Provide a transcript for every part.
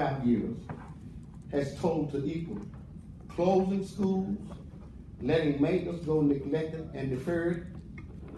5 years has told to equal closing schools, letting maintenance go neglected and deferred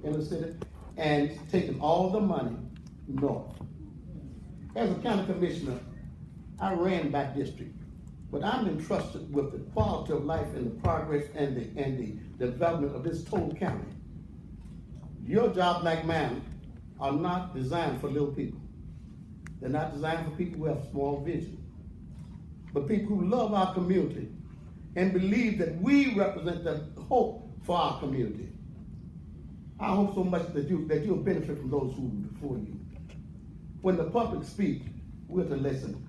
in the city, and taking all the money north. As a county commissioner, I ran that district, but I'm entrusted with the quality of life and the progress and the development of this total county. Your job, like mine, are not designed for little people. They're not designed for people who have small vision, but people who love our community and believe that we represent the hope for our community. I hope so much that you'll benefit from those who are before you. When the public speak, we're to listen.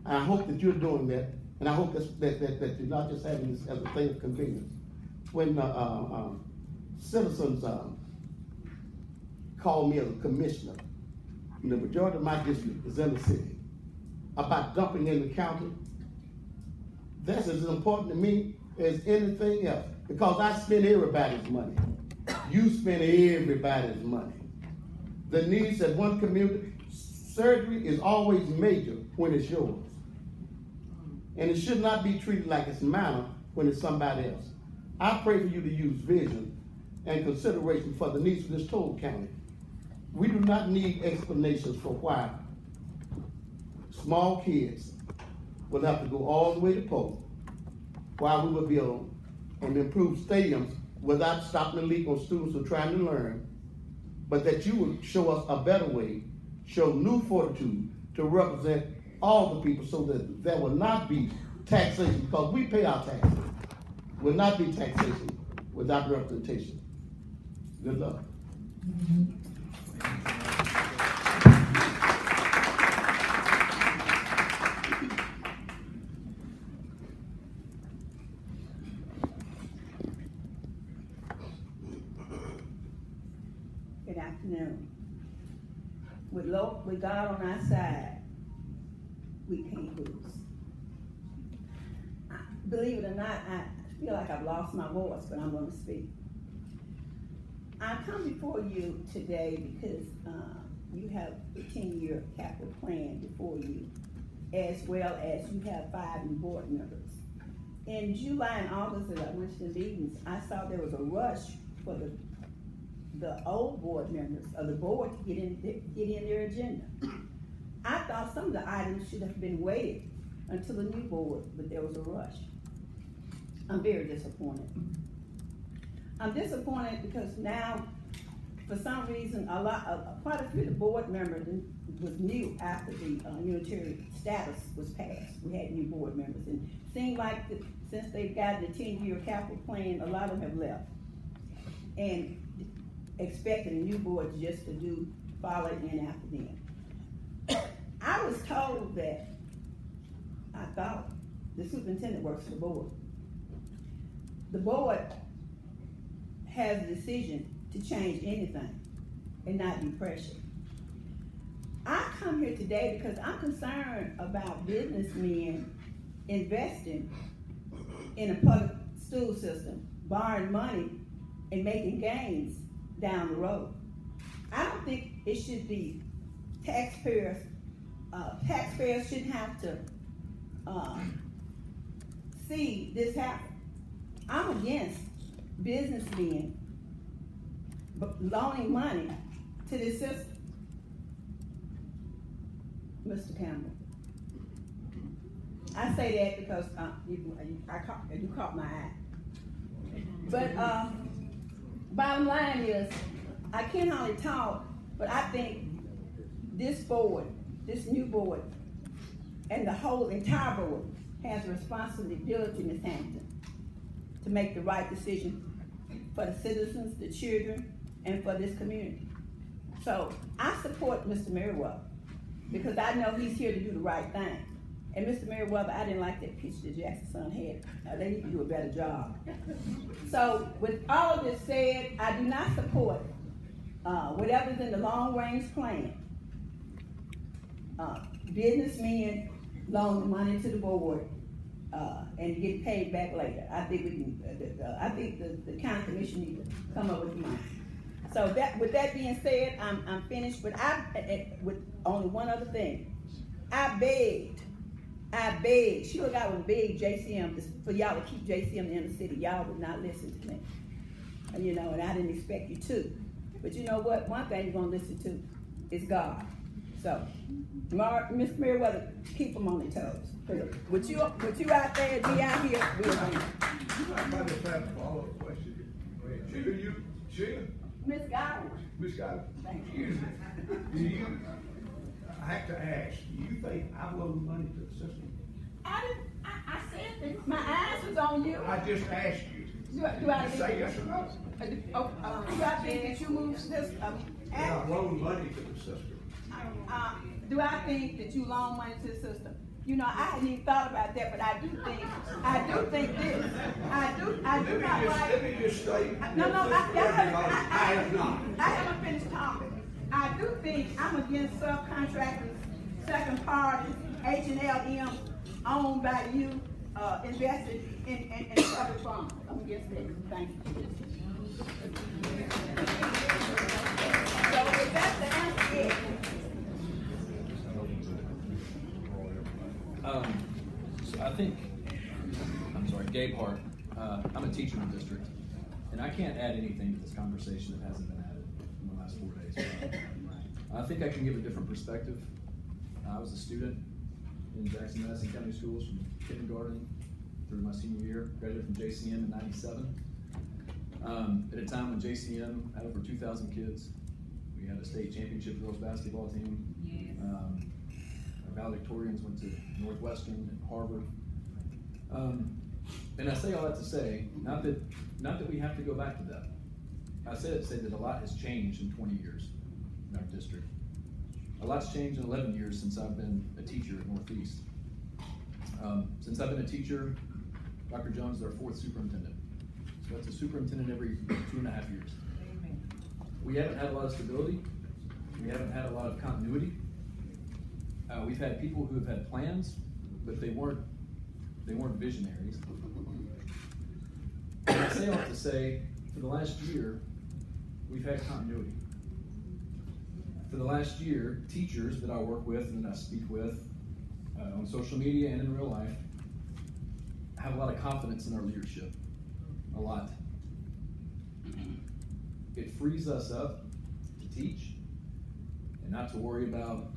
And I hope that you're doing that, and I hope that you're not just having this as a thing of convenience. When citizens call me as a commissioner, and the majority of my district is in the city, about dumping in the county, that's as important to me as anything else, because I spend everybody's money. You spend everybody's money. The needs of one community, surgery is always major when it's yours. And it should not be treated like it's minor when it's somebody else. I pray for you to use vision and consideration for the needs of this total county. We do not need explanations for why small kids will have to go all the way to Pope while we will build and improve stadiums without stopping the leak on students who are trying to learn, but that you would show us a better way, show new fortitude to represent all the people so that there will not be taxation, because we pay our taxes. Will not be taxation without representation. Good luck. Good afternoon. With God on our side, we can't lose. Believe it or not, I feel like I've lost my voice, but I'm going to speak. I come before you today because you have a 10-year capital plan before you, as well as you have 5 new board members. In July and August, as I went to the meetings, I saw there was a rush for the old board members of the board to get in their agenda. I thought some of the items should have been waited until the new board, but there was a rush. I'm very disappointed. I'm disappointed because now, for some reason, quite a few of the board members was new after the unitary status was passed. We had new board members, and it seemed like since they've gotten the 10-year capital plan, a lot of them have left, and expecting a new board just to follow in after them. I was told that I thought the superintendent works for the board. The board has a decision to change anything and not be pressured. I come here today because I'm concerned about businessmen investing in a public school system, borrowing money and making gains down the road. I don't think it should be taxpayers shouldn't have to see this happen. I'm against businessmen loaning money to this system. Mr. Campbell, I say that because you caught my eye. But bottom line is, I can't hardly talk, but I think this board, this new board, and the whole entire board has a responsibility, Ms. Hampton, to make the right decision for the citizens, the children, and for this community. So I support Mr. Merriweather because I know he's here to do the right thing. And Mr. Merriweather, I didn't like that picture that Jackson had. They need to do a better job. So with all of this said, I do not support whatever's in the long-range plan. Businessmen loan money to the board and get paid back later. I think we can. I think the county commission needs to come up with money. So with that being said, I'm finished. But with only one other thing, I begged I begged, she was I would beg JCM for y'all to keep JCM in the city. Y'all would not listen to me. And, you know, and I didn't expect you to. But you know what? One thing you're gonna listen to is God. So, Miss Meriwether, keep them on their toes. With you out there and me out here, we're going. I might just have a follow-up question. Sheila? Miss Godwin. Miss Godwin. Thank you. Excuse me. I have to ask, do you think I loan money to the system? I said that. My eyes was on you. I just asked you. Do I Say yes or no? Do I think that you move this? I loan money to the system. Do I think that you loan money to the system? You know, I hadn't even thought about that, but I do think this. I do not like. Let me just state. I have not. I haven't finished talking. I do think I'm against subcontractors, second parties, H&L owned by you, invested in public funds. I'm against that. Thank you. So if that's the answer, yes. So I think, Gabe Hart, I'm a teacher in the district, and I can't add anything to this conversation that hasn't been added in the last 4 days. I think I can give a different perspective. I was a student in Jackson-Madison County Schools from kindergarten through my senior year, graduated from JCM in '97. At a time when JCM had over 2,000 kids. We had a state championship girls basketball team. Our valedictorians went to Northwestern and Harvard. And I say all that to say, not that we have to go back to that. I say that a lot has changed in 20 years in our district. A lot's changed in 11 years since I've been a teacher at Northeast. Since I've been a teacher, Dr. Jones is our 4th superintendent. So that's a superintendent every 2.5 years. We haven't had a lot of stability. We haven't had a lot of continuity. We've had people who have had plans, but they weren't visionaries. And I say all that to say, for the last year, we've had continuity. For the last year, teachers that I work with and that I speak with on social media and in real life have a lot of confidence in our leadership. A lot. It frees us up to teach and not to worry about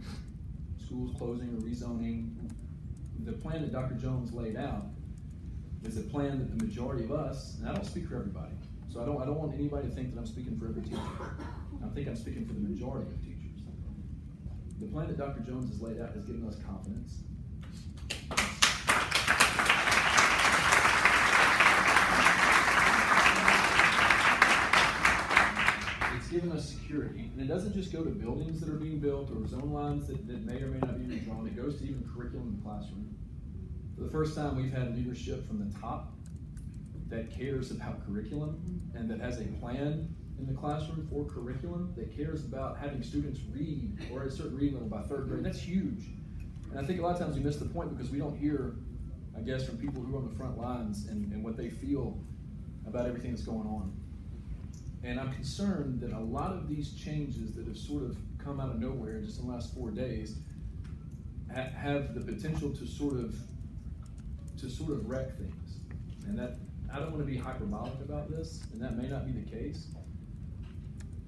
schools closing or rezoning. The plan that Dr. Jones laid out is a plan that the majority of us, and I don't speak for everybody, so I don't want anybody to think that I'm speaking for every teacher. I think I'm speaking for the majority of teachers. The plan that Dr. Jones has laid out has given us confidence. It's given us security, and it doesn't just go to buildings that are being built or zone lines that may or may not be redrawn. It goes to even curriculum in the classroom. For the first time, we've had leadership from the top that cares about curriculum and that has a plan in the classroom for curriculum, that cares about having students read or at a certain reading level by 3rd grade. That's huge. And I think a lot of times we miss the point because we don't hear, I guess, from people who are on the front lines and what they feel about everything that's going on. And I'm concerned that a lot of these changes that have sort of come out of nowhere just in the last 4 days have the potential to sort of wreck things. And that I don't want to be hyperbolic about this, and that may not be the case.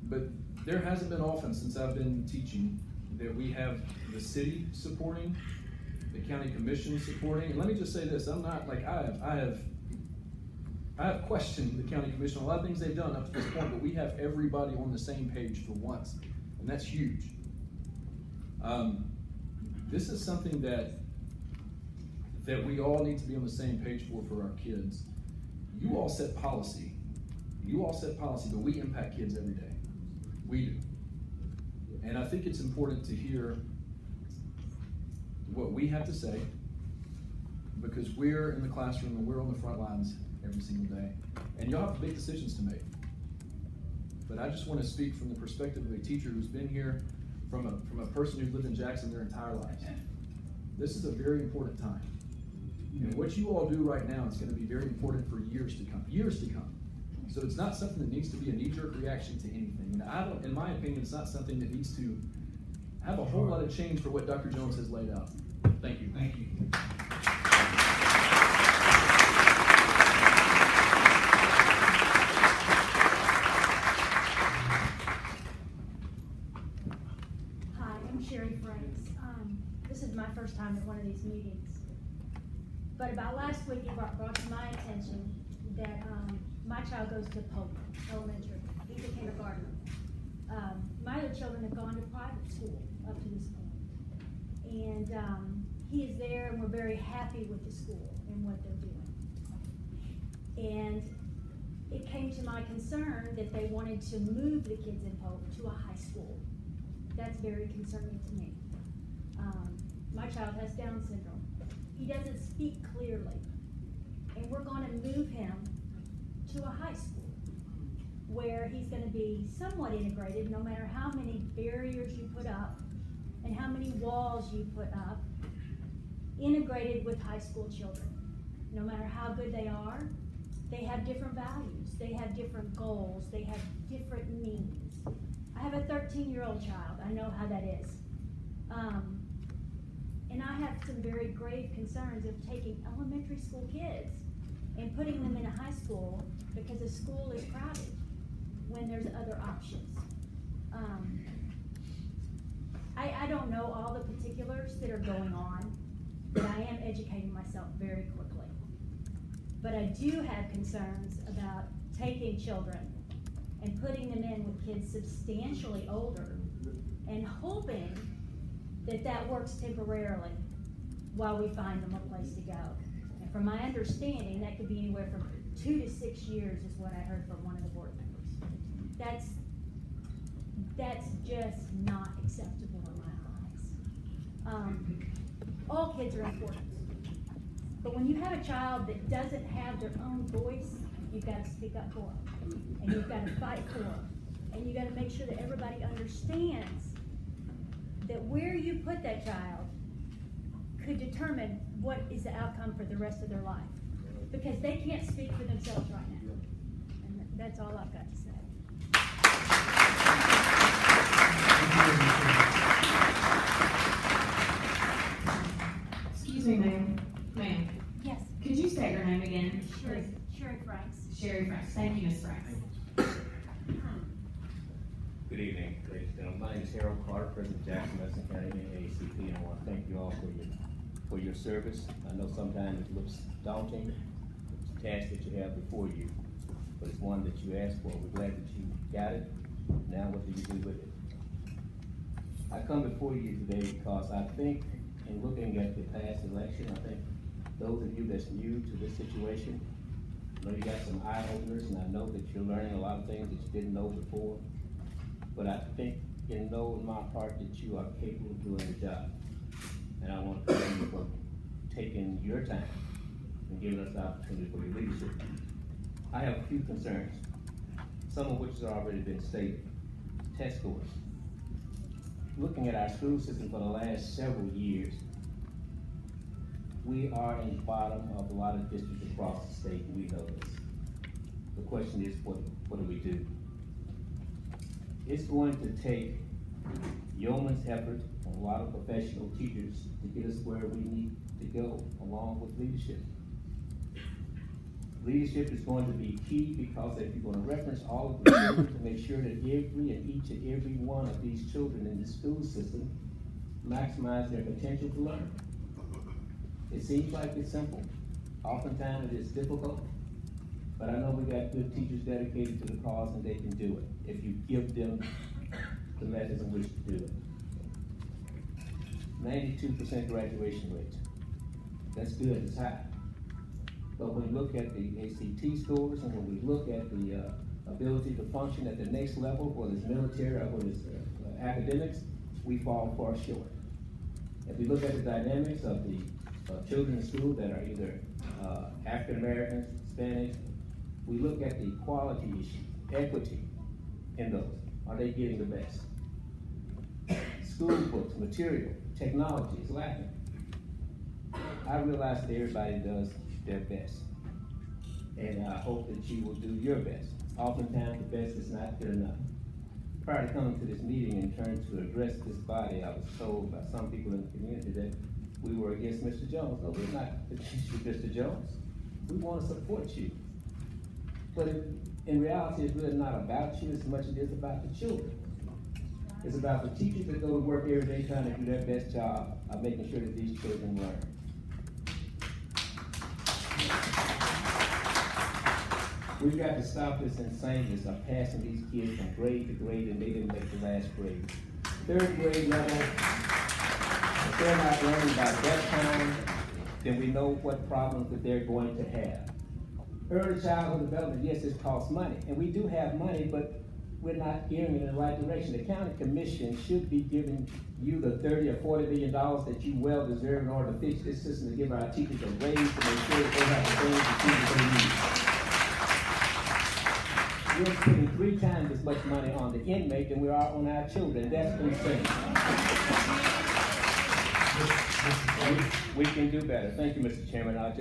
But there hasn't been often since I've been teaching that we have the city supporting, the county commission supporting. And let me just say this: I'm not like I have questioned the county commission on a lot of things they've done up to this point, but we have everybody on the same page for once, and that's huge. This is something that we all need to be on the same page for our kids. You all set policy, but we impact kids every day. We do. And I think it's important to hear what we have to say, because we're in the classroom and we're on the front lines every single day. And y'all have big decisions to make. But I just want to speak from the perspective of a teacher who's been here, from a person who's lived in Jackson their entire lives. This is a very important time. And what you all do right now is going to be very important for years to come. Years to come. So it's not something that needs to be a knee-jerk reaction to anything. And in my opinion, it's not something that needs to have a whole lot of change for what Dr. Jones has laid out. Thank you. Thank you. first time at one of these meetings. But about last week, it brought to my attention that my child goes to Pope Elementary. He's a kindergartner. My other children have gone to private school up to this point. And he is there, and we're very happy with the school and what they're doing. And it came to my concern that they wanted to move the kids in Pope to a high school. That's very concerning to me. My child has Down syndrome. He doesn't speak clearly. And we're going to move him to a high school where he's going to be somewhat integrated, no matter how many barriers you put up and how many walls you put up, integrated with high school children. No matter how good they are, they have different values, they have different goals, they have different needs. I have a 13-year-old child. I know how that is. And I have some very grave concerns of taking elementary school kids and putting them in a high school because a school is crowded when there's other options. I don't know all the particulars that are going on, but I am educating myself very quickly. But I do have concerns about taking children and putting them in with kids substantially older and hoping that that works temporarily while we find them a place to go. And from my understanding, that could be anywhere from 2 to 6 years is what I heard from one of the board members. That's just not acceptable in my eyes. All kids are important. But when you have a child that doesn't have their own voice, you've got to speak up for them. And you've got to fight for them. And you've got to make sure that everybody understands that where you put that child could determine what is the outcome for the rest of their life. Because they can't speak for themselves right now. And that's all I've got to say. Excuse me, ma'am. Ma'am, Yes. could you state your name again? Sherry Franks. Sherry Franks. Thank you, Ms. Franks. Good evening, ladies and gentlemen. My name is Harold Carter, President of Jackson-Madison County AACP, and I want to thank you all for your service. I know sometimes it looks daunting, it's a task that you have before you, but it's one that you asked for. We're glad that you got it. Now what do you do with it? I come before you today because I think, in looking at the past election, I think those of you that's new to this situation, I know you got some eye openers, and I know that you're learning a lot of things that you didn't know before. But I think and know in my heart that you are capable of doing the job. And I want to thank you for taking your time and giving us the opportunity for your leadership. I have a few concerns, some of which has already been stated. Test scores. Looking at our school system for the last several years, we are in the bottom of a lot of districts across the state, and we know this. The question is, what do we do? It's going to take yeoman's effort and a lot of professional teachers to get us where we need to go, along with leadership. Leadership is going to be key because if you're going to reference all of the children to make sure that each and every one of these children in the school system maximize their potential to learn. It seems like it's simple. Oftentimes it is difficult, but I know we got good teachers dedicated to the cause and they can do it if you give them the methods in which to do it. 92% graduation rate. That's good, it's high. But when we look at the ACT scores and when we look at the ability to function at the next level, whether it's military or whether it's academics, we fall far short. If we look at the dynamics of the children in school that are either African Americans, Hispanic, we look at the quality issue, equity in those. Are they getting the best? School books, material, technology is lacking. I realize that everybody does their best, and I hope that you will do your best. Oftentimes the best is not good enough. Prior to coming to this meeting and trying to address this body, I was told by some people in the community that we were against Mr. Jones. No, we're not against you, Mr. Jones. We want to support you. But in reality, it's really not about you as much as it is about the children. It's about the teachers that go to work every day trying to do their best job making sure that these children learn. We've got to stop this insaneness of passing these kids from grade to grade and they didn't make the last grade. Third grade level, if they're not learning by that time, then we know what problems that they're going to have. Early childhood development, yes, it costs money, and we do have money, but we're not gearing it in the right direction. The county commission should be giving you the $30 or $40 million that you well deserve in order to fix this system, to give our teachers a raise, to make sure that they have the things that they need. We're putting 3 times as much money on the inmate than we are on our children. That's insane. We can do better. Thank you, Mr. Chairman. I'll just